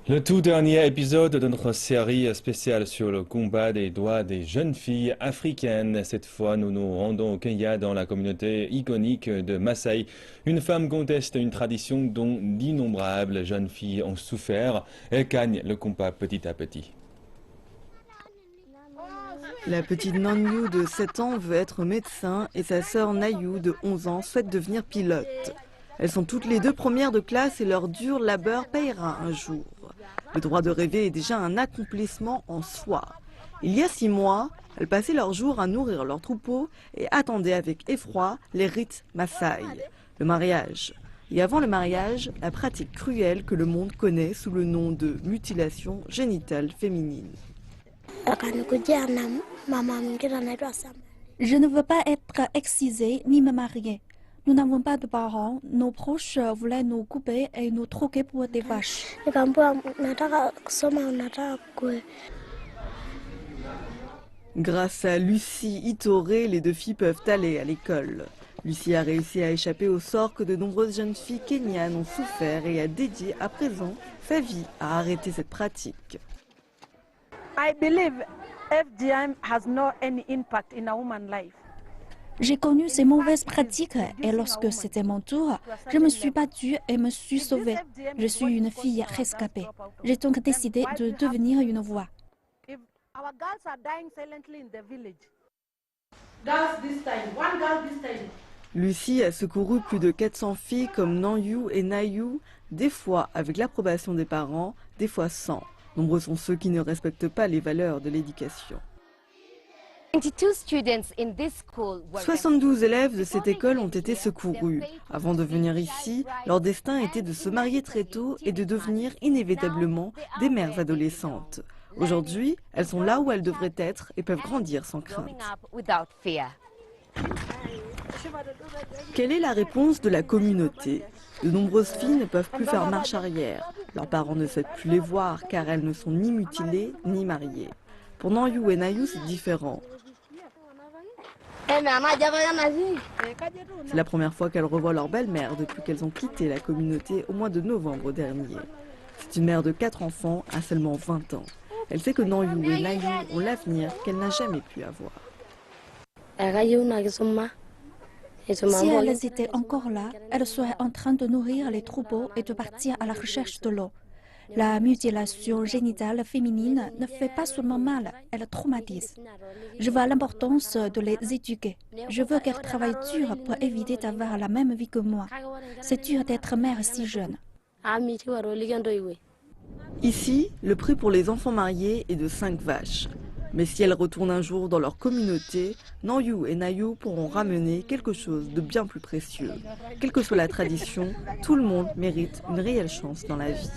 Le tout dernier épisode de notre série spéciale sur le combat des droits des jeunes filles africaines. Cette fois, nous nous rendons au Kenya dans la communauté iconique de Maasai. Une femme conteste une tradition dont d'innombrables jeunes filles ont souffert. Elle gagne le combat petit à petit. La petite Nanyu de 7 ans veut être médecin et sa sœur Nayu de 11 ans souhaite devenir pilote. Elles sont toutes les deux premières de classe et leur dur labeur payera un jour. Le droit de rêver est déjà un accomplissement en soi. Il y a 6 mois, elles passaient leurs jours à nourrir leurs troupeaux et attendaient avec effroi les rites Maasai, le mariage. Et avant le mariage, la pratique cruelle que le monde connaît sous le nom de mutilation génitale féminine. Je ne veux pas être excisée ni me marier. Nous n'avons pas de parents, nos proches voulaient nous couper et nous troquer pour des vaches. Grâce à Lucie Itoré, les deux filles peuvent aller à l'école. Lucie a réussi à échapper au sort que de nombreuses jeunes filles kenyanes ont souffert et a dédié à présent sa vie à arrêter cette pratique. I believe FGM has no any impact in a woman's life. J'ai connu ces mauvaises pratiques et lorsque c'était mon tour, je me suis battue et me suis sauvée. Je suis une fille rescapée. J'ai donc décidé de devenir une voix. If our girls are dying silently in the village. Girls this time, one girl this time. Lucie a secouru plus de 400 filles comme Nanyu et Nayu, des fois avec l'approbation des parents, des fois sans. Nombreux sont ceux qui ne respectent pas les valeurs de l'éducation. 72 élèves de cette école ont été secourus. Avant de venir ici, leur destin était de se marier très tôt et de devenir inévitablement des mères adolescentes. Aujourd'hui, elles sont là où elles devraient être et peuvent grandir sans crainte. Quelle est la réponse de la communauté? De nombreuses filles ne peuvent plus faire marche arrière. Leurs parents ne souhaitent plus les voir car elles ne sont ni mutilées ni mariées. Pour Nanyu et Nayu, c'est différent. C'est la première fois qu'elles revoient leur belle-mère depuis qu'elles ont quitté la communauté au mois de novembre dernier. C'est une mère de 4 enfants à seulement 20 ans. Elle sait que Nanyu et Nayu ont l'avenir qu'elle n'a jamais pu avoir. Si elles étaient encore là, elles seraient en train de nourrir les troupeaux et de partir à la recherche de l'eau. La mutilation génitale féminine ne fait pas seulement mal, elle traumatise. Je vois l'importance de les éduquer. Je veux qu'elles travaillent dur pour éviter d'avoir la même vie que moi. C'est dur d'être mère si jeune. Ici, le prix pour les enfants mariés est de 5 vaches. Mais si elles retournent un jour dans leur communauté, Nanyu et Nayu pourront ramener quelque chose de bien plus précieux. Quelle que soit la tradition, tout le monde mérite une réelle chance dans la vie.